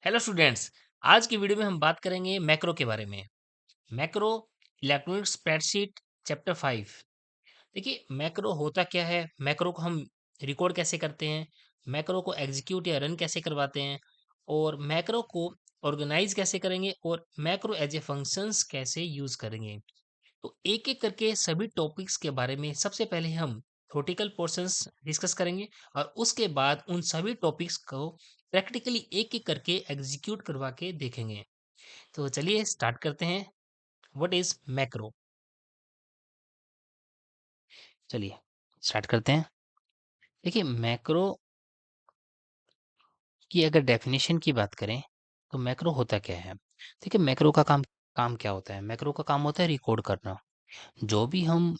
Hello students. आज की video में हम बात करेंगे मैक्रो के बारे में। Macro electronic spreadsheet chapter 5। देखिए मैक्रो होता क्या है, मैक्रो को हम रिकॉर्ड कैसे करते हैं, मैक्रो को एग्जीक्यूट या रन कैसे करवाते हैं, और मैक्रो को ऑर्गेनाइज कैसे करेंगे, और मैक्रो एज ए फंक्शंस कैसे यूज करेंगे। तो एक एक करके सभी टॉपिक्स के बारे में सबसे पहले हम थ्योरेटिकल पोर्शंस डिस्कस करेंगे, और उसके बाद उन सभी टॉपिक्स को प्रैक्टिकली एक एक करके एग्जीक्यूट करवा के देखेंगे। तो चलिए स्टार्ट करते हैं। What is macro? चलिए स्टार्ट करते हैं। देखिए मैक्रो की अगर डेफिनेशन की बात करें तो मैक्रो होता क्या है। देखिए मैक्रो का काम काम क्या होता है। मैक्रो का काम होता है रिकॉर्ड करना। जो भी हम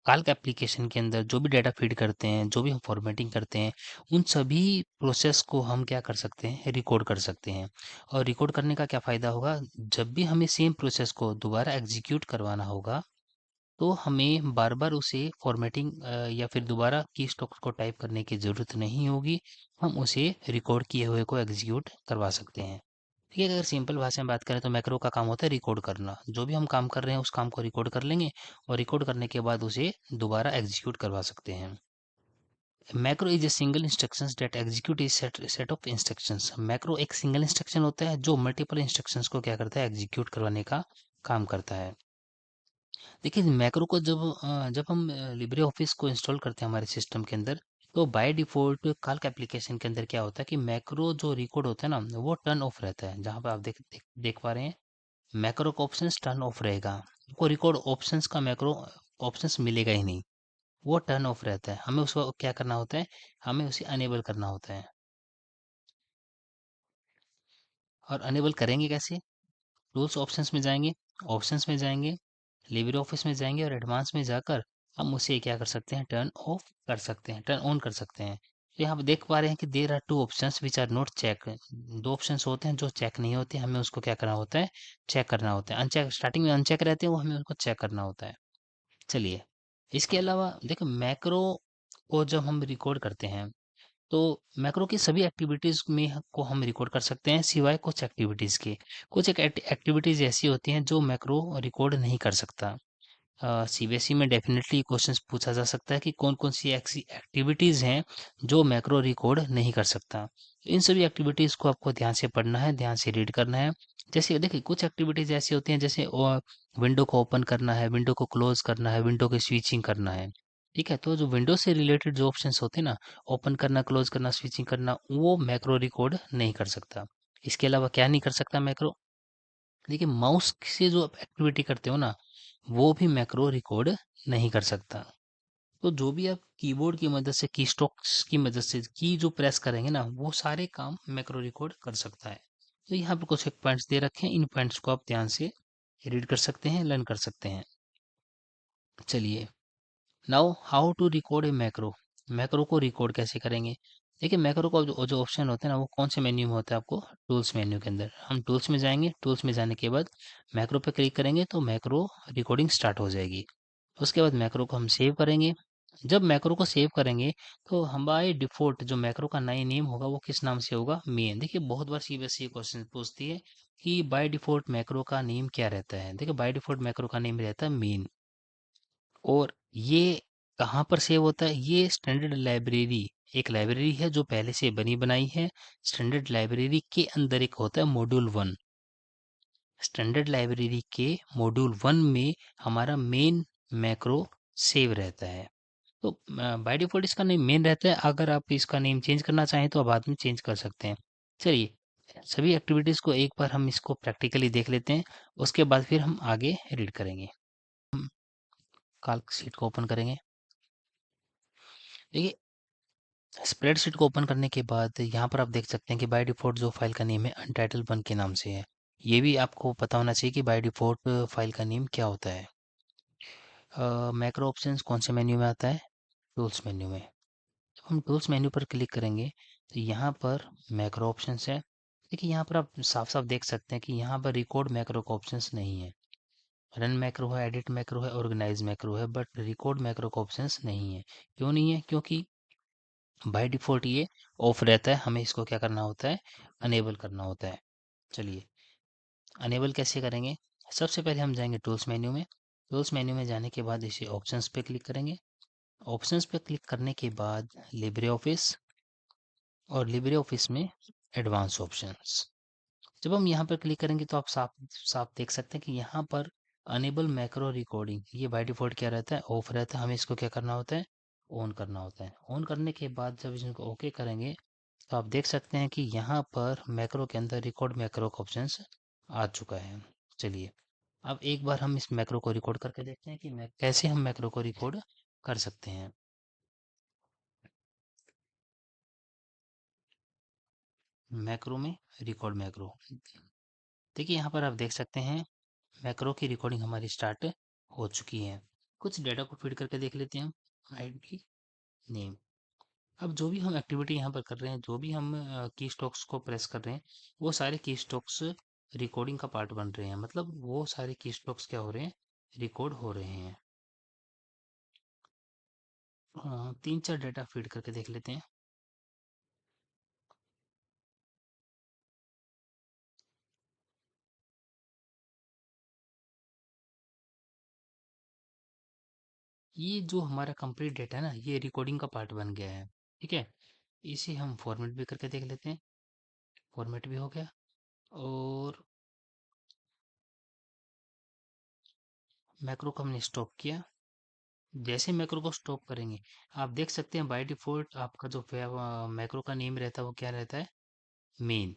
काल्क एप्लीकेशन के अंदर जो भी डाटा फीड करते हैं, जो भी हम फॉर्मेटिंग करते हैं, उन सभी प्रोसेस को हम क्या कर सकते हैं, रिकॉर्ड कर सकते हैं। और रिकॉर्ड करने का क्या फ़ायदा होगा, जब भी हमें सेम प्रोसेस को दोबारा एग्जीक्यूट करवाना होगा तो हमें बार बार उसे फॉर्मेटिंग या फिर दोबारा की स्ट्रोक्स को टाइप करने की ज़रूरत नहीं होगी। हम उसे रिकॉर्ड किए हुए को एग्जीक्यूट करवा सकते हैं। ठीक है, अगर सिंपल भाषा में बात करें तो मैक्रो का काम होता है रिकॉर्ड करना। जो भी हम काम कर रहे हैं उस काम को रिकॉर्ड कर लेंगे और रिकॉर्ड करने के बाद उसे दोबारा एग्जीक्यूट करवा सकते हैं। Macro is a single instructions that execute is set of instructions. Macro एक सिंगल इंस्ट्रक्शन होता है जो मल्टीपल इंस्ट्रक्शंस को क्या करता है, एग्जीक्यूट करवाने का काम करता है। देखिए मैक्रो को जब हम लिब्रे ऑफिस को इंस्टॉल करते हैं हमारे सिस्टम के अंदर, तो बाय डिफ़ॉल्ट काल्क एप्लीकेशन के अंदर क्या होता है कि मैक्रो जो रिकॉर्ड होता है ना, वो टर्न ऑफ रहता है। जहाँ पे आप देख पा रहे हैं, मैक्रो का ऑप्शंस टर्न ऑफ रहेगा। आपको रिकॉर्ड ऑप्शंस का मैक्रो ऑप्शंस मिलेगा ही नहीं, वो टर्न ऑफ रहता है। हमें उसको क्या करना होता है, हमें उसे अनेबल करना होता है। और अनेबल करेंगे कैसे? टूल्स ऑप्शंस में जाएंगे, लिब्रे ऑफिस में जाएंगे और एडवांस में जाकर हम उसे क्या कर सकते हैं, टर्न ऑफ कर सकते हैं, टर्न ऑन कर सकते हैं। तो यहाँ पे देख पा रहे हैं कि there are two options which are not check. दो ऑप्शंस होते हैं जो चेक नहीं होते, हमें उसको क्या करना होता है, चेक करना होता है। अनचेक स्टार्टिंग में अनचेक रहते हैं, वो हमें उनको चेक करना होता है। चलिए, इसके अलावा देखो मैक्रो को जब हम रिकॉर्ड करते हैं तो मैक्रो की सभी एक्टिविटीज़ में को हम रिकॉर्ड कर सकते हैं सिवाय कुछ एक्टिविटीज़ के। कुछ एक एक्टिविटीज़ ऐसी होती हैं जो मैक्रो रिकॉर्ड नहीं कर सकता। सीबीएसई में डेफिनेटली क्वेश्चंस पूछा जा सकता है कि कौन-कौन सी ऐसी एक्टिविटीज़ हैं जो मैक्रो रिकॉर्ड नहीं कर सकता। तो इन सभी एक्टिविटीज़ को आपको ध्यान से पढ़ना है, ध्यान से रीड करना है। जैसे देखिए कुछ एक्टिविटीज़ ऐसी होती हैं, जैसे विंडो को ओपन करना है, विंडो को क्लोज़ करना है, विंडो की स्विचिंग करना है। ठीक है? तो जो विंडो से रिलेटेड जो ऑप्शंस होते हैं ना, ओपन करना, क्लोज़ करना, स्विचिंग करना, वो मैक्रो रिकॉर्ड नहीं कर सकता। इसके अलावा क्या नहीं कर सकता मैक्रो? देखिए माउस से जो आप एक्टिविटी करते हो ना, वो भी मैक्रो रिकॉर्ड नहीं कर सकता। तो जो भी आप कीबोर्ड की मदद से, की स्ट्रोक्स की मदद से की जो प्रेस करेंगे ना, वो सारे काम मैक्रो रिकॉर्ड कर सकता है। तो यहाँ पे कुछ एक पॉइंट्स दे रखे हैं, इन पॉइंट्स को आप ध्यान से रीड कर सकते हैं, लर्न कर सकते हैं। चलिए, now how to record a macro. Macro को रिकॉर्ड कैसे करेंगे? देखिए मैक्रो का जो ऑप्शन होता है ना, वो कौन से मेन्यू में होता है, आपको टूल्स मेन्यू के अंदर। हम टूल्स में जाएंगे, टूल्स में जाने के बाद मैक्रो पे क्लिक करेंगे तो मैक्रो रिकॉर्डिंग स्टार्ट हो जाएगी। उसके बाद मैक्रो को हम सेव करेंगे। जब मैक्रो को सेव करेंगे तो हमारे डिफ़ॉल्ट जो मैक्रो का नया नेम होगा वो किस नाम से होगा, मेन। देखिए बहुत बार सीबीएसई क्वेश्चन पूछती है कि बाय डिफ़ॉल्ट मैक्रो का नेम क्या रहता है। देखिए बाय डिफ़ॉल्ट मैक्रो का नेम रहता है मेन। और ये कहाँ पर सेव होता है, ये स्टैंडर्ड लाइब्रेरी, एक लाइब्रेरी है जो पहले से बनी बनाई है। स्टैंडर्ड लाइब्रेरी के अंदर एक होता है मॉड्यूल 1। स्टैंडर्ड लाइब्रेरी के मॉड्यूल 1 में हमारा मेन मैक्रो सेव रहता है। तो बाय डिफ़ॉल्ट इसका नेम मेन रहता है। अगर आप इसका नेम चेंज करना चाहें तो आप बाद में चेंज कर सकते हैं। चलिए, सभी एक्टिविटीज़ को एक बार हम इसको प्रैक्टिकली देख लेते हैं, उसके बाद फिर हम आगे रीड करेंगे। हम काल्क शीट को ओपन करेंगे। देखिए स्प्रेडशीट को ओपन करने के बाद यहाँ पर आप देख सकते हैं कि बाय डिफ़ॉल्ट जो फाइल का नेम है अनटाइटल 1 के नाम से है। ये भी आपको पता होना चाहिए कि बाय डिफ़ॉल्ट फाइल का नेम क्या होता है। मैक्रो ऑप्शंस कौन से मेन्यू में आता है? टूल्स मेन्यू में। जब हम टूल्स मेन्यू पर क्लिक करेंगे तो यहाँ पर मैक्रो ऑप्शंस है। देखिए यहाँ पर आप साफ साफ देख सकते हैं कि यहाँ पर रिकॉर्ड मैक्रो का ऑप्शंस नहीं है। रन मैक्रो है, एडिट मैक्रो है, ऑर्गेनाइज मैक्रो है, बट रिकॉर्ड मैक्रो का ऑप्शंस नहीं है। क्यों नहीं है? क्योंकि बाय डिफ़ॉल्ट ये ऑफ रहता है, हमें इसको क्या करना होता है, अनेबल करना होता है। चलिए, अनेबल कैसे करेंगे? सबसे पहले हम जाएँगे टूल्स मेन्यू में, टूल्स मेन्यू में जाने के बाद इसे ऑप्शंस पे क्लिक करेंगे, ऑप्शंस पे क्लिक करने के बाद लिब्रे ऑफिस और लिब्रे ऑफिस में एडवांस ऑप्शंस। जब हम यहाँ पर क्लिक करेंगे तो आप साफ साफ देख सकते हैं कि यहाँ पर अनेबल मैक्रो रिकॉर्डिंग ये बाय डिफ़ॉल्ट क्या रहता है, ऑफ रहता है, हमें इसको क्या करना होता है, ऑन करना होता है। ऑन करने के बाद जब इसको ओके करेंगे तो आप देख सकते हैं कि यहाँ पर मैक्रो के अंदर रिकॉर्ड मैक्रो का ऑप्शंस आ चुका है। चलिए, अब एक बार हम इस मैक्रो को रिकॉर्ड करके देखते हैं कि कैसे हम मैक्रो को रिकॉर्ड कर सकते हैं। मैक्रो में रिकॉर्ड मैक्रो, देखिए यहाँ पर आप देख सकते हैं मैक्रो की रिकॉर्डिंग हमारी स्टार्ट हो चुकी है। कुछ डेटा को फीड करके देख लेते हैं हम, आईडी, नेम। अब जो भी हम एक्टिविटी यहाँ पर कर रहे हैं, जो भी हम की स्ट्रोक्स को प्रेस कर रहे हैं, वो सारे की स्ट्रोक्स रिकॉर्डिंग का पार्ट बन रहे हैं, मतलब वो सारे की स्ट्रोक्स क्या हो रहे हैं, रिकॉर्ड हो रहे हैं। 3-4 डेटा फीड करके देख लेते हैं। ये जो हमारा कंप्लीट डेटा है ना, ये रिकॉर्डिंग का पार्ट बन गया है। ठीक है, इसे हम फॉर्मेट भी करके देख लेते हैं। फॉर्मेट भी हो गया, और मैक्रो को हमने स्टॉप किया। जैसे मैक्रो को स्टॉप करेंगे, आप देख सकते हैं बाय डिफ़ॉल्ट आपका जो मैक्रो का नेम रहता है वो क्या रहता है, मेन।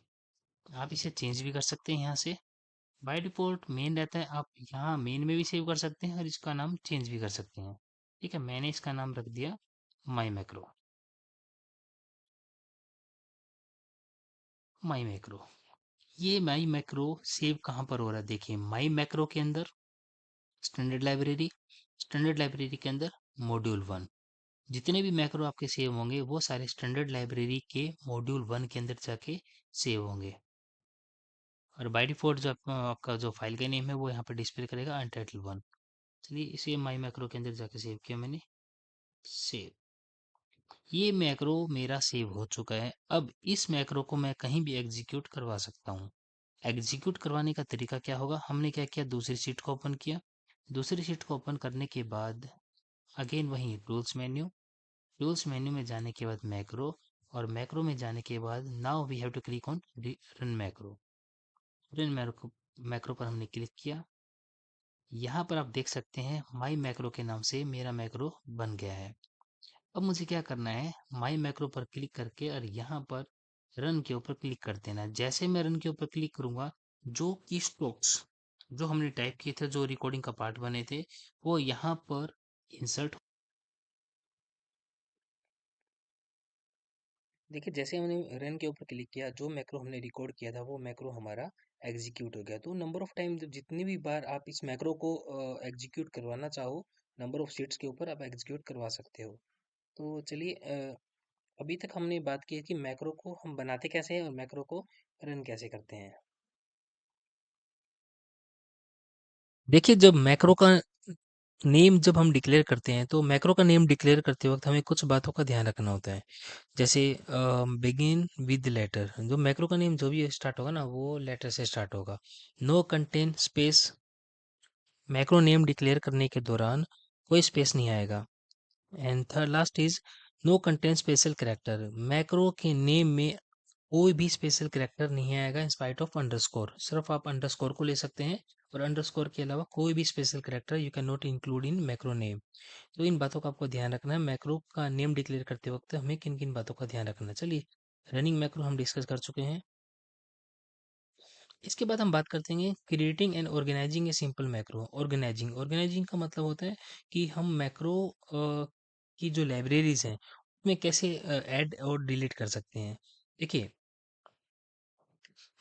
आप इसे चेंज भी कर सकते हैं यहाँ से। बाय डिफ़ॉल्ट मेन रहता है, आप यहाँ मेन में भी सेव कर सकते हैं और इसका नाम चेंज भी कर सकते हैं। ठीक है, मैंने इसका नाम रख दिया माई मैक्रो। माई मैक्रो, ये माई मैक्रो सेव कहाँ पर हो रहा है, देखिए माई मैक्रो के अंदर स्टैंडर्ड लाइब्रेरी, स्टैंडर्ड लाइब्रेरी के अंदर मॉड्यूल 1। जितने भी मैक्रो आपके सेव होंगे वो सारे स्टैंडर्ड लाइब्रेरी के मॉड्यूल 1 के अंदर जाके सेव होंगे। और बाय डिफ़ॉल्ट जो आपका जो फाइल का नेम है वो यहाँ पर डिस्प्ले करेगा अनटाइटल 1। चलिए, इसे माई मैक्रो के अंदर जाके सेव किया मैंने, सेव। ये मैक्रो मेरा सेव हो चुका है। अब इस मैक्रो को मैं कहीं भी एग्जीक्यूट करवा सकता हूँ। एग्जीक्यूट करवाने का तरीका क्या होगा, हमने क्या किया, दूसरी शीट को ओपन किया। दूसरी शीट को ओपन करने के बाद अगेन वहीं टूल्स मेन्यू, टूल्स मेन्यू में जाने के बाद मैक्रो, और मैक्रो में जाने के बाद now we have to click on run macro. Run macro, macro पर हमने क्लिक किया। यहाँ पर आप देख सकते हैं माई मैक्रो के नाम से मेरा मैक्रो बन गया है। अब मुझे क्या करना है, माई मैक्रो पर क्लिक करके और यहाँ पर रन के ऊपर क्लिक कर देना। जैसे मैं रन के ऊपर क्लिक करूंगा, जो की स्ट्रोक्स जो हमने टाइप किए थे, जो रिकॉर्डिंग का पार्ट बने थे, वो यहाँ पर इंसर्ट। देखिए, जैसे हमने रन के ऊपर क्लिक किया, जो मैक्रो हमने रिकॉर्ड किया था वो मैक्रो हमारा एग्जीक्यूट हो गया। तो नंबर ऑफ टाइम जितनी भी बार आप इस मैक्रो को एग्जीक्यूट करवाना चाहो, नंबर ऑफ शीट्स के ऊपर आप एग्जीक्यूट करवा सकते हो। तो चलिए, अभी तक हमने बात की है कि मैक्रो को हम बनाते कैसे हैं और मैक्रो को रन कैसे करते हैं। देखिए, जब मैक्रो का नेम जब हम डिक्लेयर करते हैं तो मैक्रो का नेम डिक्लेयर करते वक्त हमें कुछ बातों का ध्यान रखना होता है। जैसे बिगिन विद लेटर, जो मैक्रो का नेम जो भी स्टार्ट होगा ना वो लेटर से स्टार्ट होगा। No contain space, macro name declare करने के दौरान कोई स्पेस नहीं आएगा। And third last is no contain special character, macro के नेम में कोई भी स्पेशल कैरेक्टर नहीं आएगा इन स्पाइट ऑफ अंडरस्कोर। सिर्फ आप अंडरस्कोर को ले सकते हैं, और अंडरस्कोर के अलावा कोई भी special character you can not include in macro name. तो इन बातों का आपको ध्यान रखना है। मैक्रो का नेम डिक्लेयर करते वक्त हमें किन किन बातों का ध्यान रखना है। चलिए, रनिंग मैक्रो हम डिस्कस कर चुके हैं। इसके बाद हम बात करते हैं creating and organising a simple macro. Organising, organising का मतलब होता है कि हम मैक्रो की जो लाइब्रेरीज हैं उसमें कैसे ऐड और डिलीट कर सकते हैं। देखिए,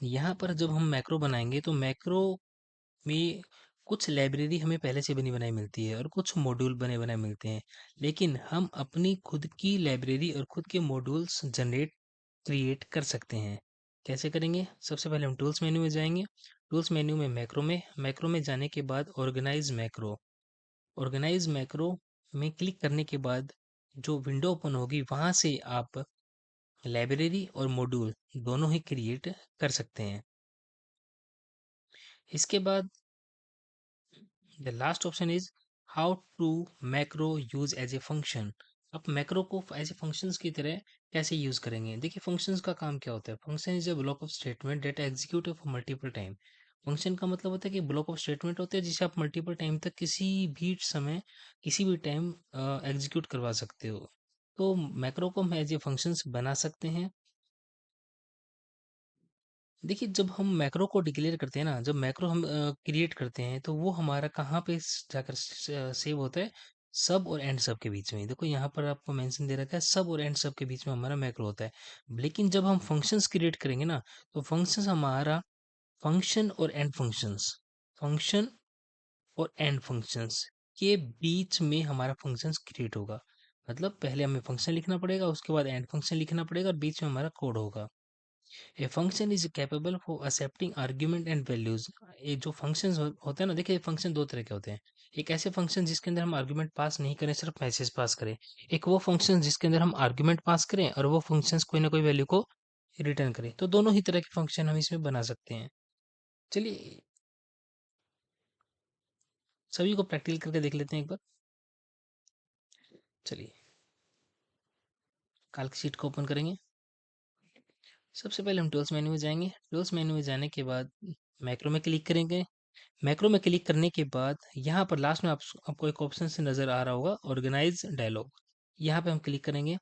यहाँ पर जब हम मैक्रो बनाएंगे तो मैक्रो में कुछ लाइब्रेरी हमें पहले से बनी बनाई मिलती है और कुछ मॉड्यूल बने बनाए मिलते हैं, लेकिन हम अपनी खुद की लाइब्रेरी और खुद के मॉड्यूल्स जनरेट क्रिएट कर सकते हैं। कैसे करेंगे, सबसे पहले हम टूल्स मेन्यू में जाएंगे। टूल्स मेन्यू में मैक्रो में जाने के बाद ऑर्गेनाइज मैक्रो, ऑर्गेनाइज मैक्रो में क्लिक करने के बाद जो विंडो ओपन होगी वहां से आप लाइब्रेरी और मॉड्यूल दोनों ही क्रिएट कर सकते हैं। इसके बाद the last option is how to macro use as a function. आप मैक्रो को एज ए फंक्शंस की तरह कैसे यूज करेंगे? देखिए फंक्शंस का काम क्या होता है? Function is a block of statement that execute for multiple time. Function का मतलब होता है कि ब्लॉक ऑफ स्टेटमेंट होते हैं जिसे आप मल्टीपल टाइम तक किसी भी समय किसी भी टाइम एग्जीक्यूट करवा सकते हो। तो मैक्रो को हम एज ए फंक्शंस बना सकते हैं। देखिए जब हम मैक्रो को डिक्लेयर करते हैं ना, जब मैक्रो हम क्रिएट करते हैं तो वो हमारा कहाँ पे जाकर सेव होता है? सब और एंड सब के बीच में। देखो यहाँ पर आपको मेंशन दे रखा है सब और एंड सब के बीच में हमारा मैक्रो होता है। लेकिन जब हम फंक्शंस क्रिएट करेंगे ना, तो फंक्शंस हमारा फंक्शन और एंड फंक्शंस, फंक्शन और एंड फंक्शंस के बीच में हमारा फंक्शंस क्रिएट होगा। मतलब पहले हमें फंक्शन लिखना पड़ेगा, उसके बाद एंड फंक्शन लिखना पड़ेगा और बीच में हमारा कोड होगा। A function is capable for accepting argument and values. ये जो फंक्शंस होते हैं ना, देखिए फंक्शन दो तरह के होते हैं। एक ऐसे फंक्शन जिसके अंदर हम आर्ग्यूमेंट पास नहीं करें, सिर्फ मैसेज पास करें। एक वो फंक्शन जिसके अंदर हम आर्ग्यूमेंट पास करें और वो फंक्शंस कोई ना कोई वैल्यू को रिटर्न करें। तो दोनों ही तरह के फंक्शन हम इसमें बना सकते हैं। चलिए सभी को प्रैक्टिकल करके देख लेते हैं एक बार। चलिए काल्क शीट को ओपन करेंगे। सबसे पहले हम टूल्स मेन्यू में जाएंगे। टूल्स मेन्यू में जाने के बाद मैक्रो में क्लिक करेंगे। मैक्रो में क्लिक करने के बाद यहाँ पर लास्ट में आपको एक ऑप्शन से नज़र आ रहा होगा ऑर्गेनाइज डायलॉग। यहाँ पे हम क्लिक करेंगे।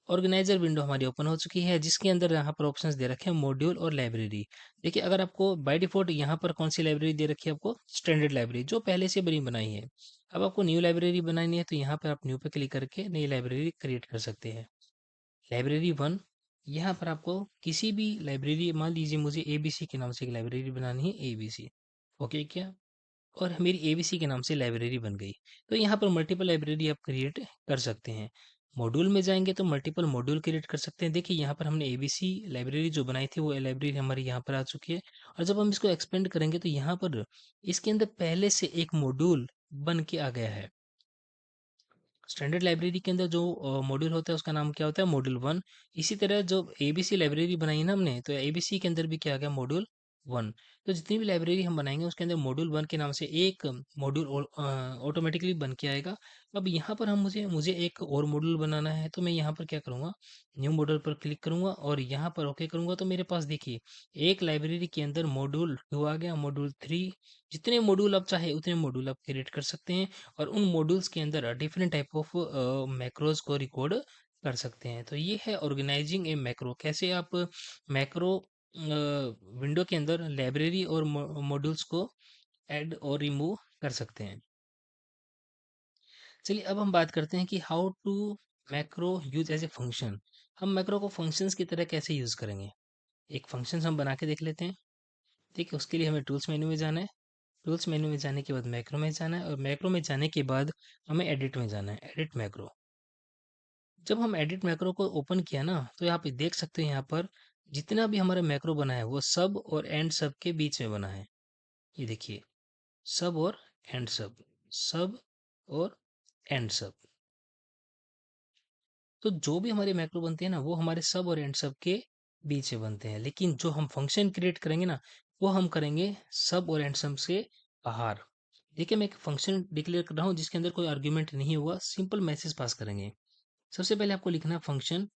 ऑर्गेनाइजर विंडो हमारी ओपन हो चुकी है जिसके अंदर यहाँ पर ऑप्शंस दे रखे हैं मॉड्यूल और लाइब्रेरी। देखिए अगर आपको बाय डिफॉल्ट यहाँ पर कौन सी लाइब्रेरी दे रखी है, आपको स्टैंडर्ड लाइब्रेरी जो पहले से बनी बनाई है। अब आपको न्यू लाइब्रेरी बनानी है तो यहाँ पर आप न्यू पे क्लिक करके नई लाइब्रेरी क्रिएट कर सकते हैं। लाइब्रेरी वन, यहाँ पर आपको किसी भी लाइब्रेरी, मान लीजिए मुझे एबीसी के नाम से एक लाइब्रेरी बनानी है, एबीसी। ओके क्या? और मेरी एबीसी के नाम से लाइब्रेरी बन गई। तो यहाँ पर मल्टीपल लाइब्रेरी आप क्रिएट कर सकते हैं। मॉड्यूल में जाएंगे तो मल्टीपल मॉड्यूल क्रिएट कर सकते हैं। देखिए यहाँ पर हमने एबीसी लाइब्रेरी जो बनाई थी वो लाइब्रेरी हमारी यहाँ पर आ चुकी है। और जब हम इसको एक्सपेंड करेंगे तो यहाँ पर इसके अंदर पहले से एक मॉड्यूल बन के आ गया है। स्टैंडर्ड लाइब्रेरी के अंदर जो मॉड्यूल होता है उसका नाम क्या होता है? Module one. इसी तरह जो एबीसी लाइब्रेरी बनाई है ना हमने, तो एबीसी के अंदर भी क्या आ गया? Module one. तो जितनी भी लाइब्रेरी हम बनाएंगे उसके अंदर मॉड्यूल वन के नाम से एक मॉड्यूल ऑटोमेटिकली बन के आएगा। अब यहाँ पर हम मुझे मुझे एक और मॉड्यूल बनाना है तो मैं यहाँ पर क्या करूँगा? न्यू मॉड्यूल पर क्लिक करूँगा और यहाँ पर ओके करूँगा तो मेरे पास देखिए एक लाइब्रेरी के अंदर मॉड्यूल टू आ गया, मॉड्यूल थ्री। जितने मॉड्यूल आप चाहे उतने मॉड्यूल आप क्रिएट कर सकते हैं और उन मॉड्यूल्स के अंदर डिफरेंट टाइप ऑफ मैक्रोज को रिकॉर्ड कर सकते हैं। तो ये है ऑर्गेनाइजिंग ए मैक्रो। कैसे आप मैक्रो विंडो के अंदर लाइब्रेरी और मॉड्यूल्स को ऐड और रिमूव कर सकते हैं। चलिए अब हम बात करते हैं कि how to macro use as a function. हम मैक्रो को फंक्शंस की तरह कैसे यूज करेंगे? एक फंक्शन हम बना के देख लेते हैं। ठीक है, उसके लिए हमें टूल्स मेन्यू में जाना है। टूल्स मेन्यू में जाने के बाद मैक्रो में जाना है और मैक्रो में जाने के बाद हमें एडिट में जाना है, एडिट मैक्रो। जब हम एडिट मैक्रो को ओपन किया ना तो यहाँ पे देख सकते हैं, यहाँ पर जितना भी हमारा मैक्रो बना है वो सब और एंड सब के बीच में बना है। ये देखिए सब और एंड सब, सब और एंड सब। तो जो भी हमारे मैक्रो बनते हैं ना वो हमारे सब और एंड सब के बीच में बनते हैं। लेकिन जो हम फंक्शन क्रिएट करेंगे ना वो हम करेंगे सब और एंड सब से बाहर। देखिए मैं एक फंक्शन डिक्लेयर कर रहा हूँ जिसके अंदर कोई आर्ग्यूमेंट नहीं हुआ, सिंपल मैसेज पास करेंगे। सबसे पहले आपको लिखना है फंक्शन।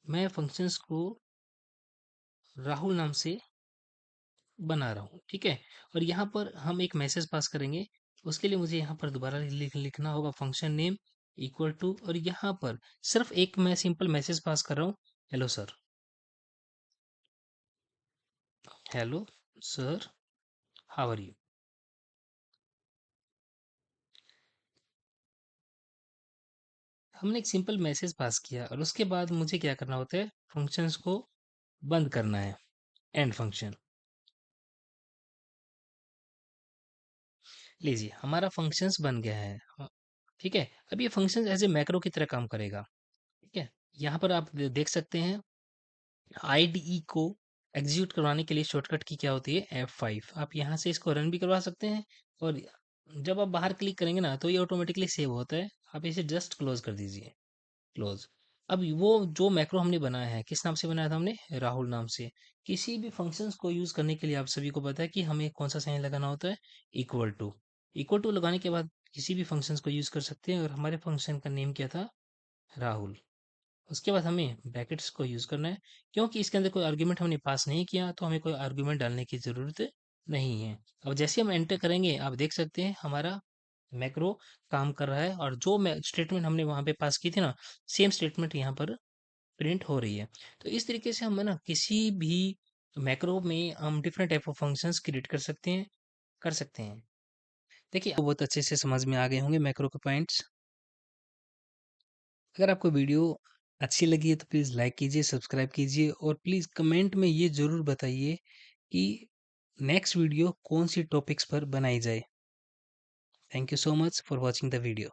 मैं फंक्शंस को राहुल नाम से बना रहा हूँ, ठीक है। और यहाँ पर हम एक मैसेज पास करेंगे। उसके लिए मुझे यहाँ पर दोबारा लिखना होगा फंक्शन नेम इक्वल टू, और यहाँ पर सिर्फ एक मैं सिंपल मैसेज पास कर रहा हूँ, hello sir. Hello sir, how are you. हमने एक सिंपल मैसेज पास किया और उसके बाद मुझे क्या करना होता है? फंक्शंस को बंद करना है, एंड फंक्शन। लीजिए हमारा फंक्शंस बन गया है। ठीक है, अब ये फंक्शंस एज ए मैक्रो की तरह काम करेगा। ठीक है, यहाँ पर आप देख सकते हैं आईडीई को एग्जीक्यूट करवाने के लिए शॉर्टकट की क्या होती है? F5। आप यहाँ से इसको रन भी करवा सकते हैं और जब आप बाहर क्लिक करेंगे ना तो ये ऑटोमेटिकली सेव होता है, आप इसे जस्ट क्लोज कर दीजिए, क्लोज। अब वो जो मैक्रो हमने बनाया है, किस नाम से बनाया था हमने? राहुल नाम से। किसी भी फंक्शंस को यूज करने के लिए आप सभी को पता है कि हमें कौन सा साइन लगाना होता है? Equal to. इक्वल टू लगाने के बाद किसी भी फंक्शंस को यूज कर सकते हैं, और हमारे फंक्शन का नेम क्या था? राहुल। उसके बाद हमें ब्रैकेट्स को यूज करना है, क्योंकि इसके अंदर कोई आर्ग्यूमेंट हमने पास नहीं किया तो हमें कोई आर्ग्यूमेंट डालने की जरूरत नहीं है। अब जैसे हम एंटर करेंगे आप देख सकते हैं हमारा मैक्रो काम कर रहा है, और जो स्टेटमेंट हमने वहाँ पे पास की थी ना, सेम स्टेटमेंट यहाँ पर प्रिंट हो रही है। तो इस तरीके से हम है ना किसी भी मैक्रो में हम different type of functions create कर सकते हैं, कर सकते हैं। देखिए आपको बहुत अच्छे से समझ में आ गए होंगे मैक्रो के पॉइंट्स। अगर आपको वीडियो अच्छी लगी है तो प्लीज़ लाइक कीजिए, सब्सक्राइब कीजिए, और प्लीज़ कमेंट में ये ज़रूर बताइए कि नेक्स्ट वीडियो कौन सी टॉपिक्स पर बनाई जाए। Thank you so much for watching the video.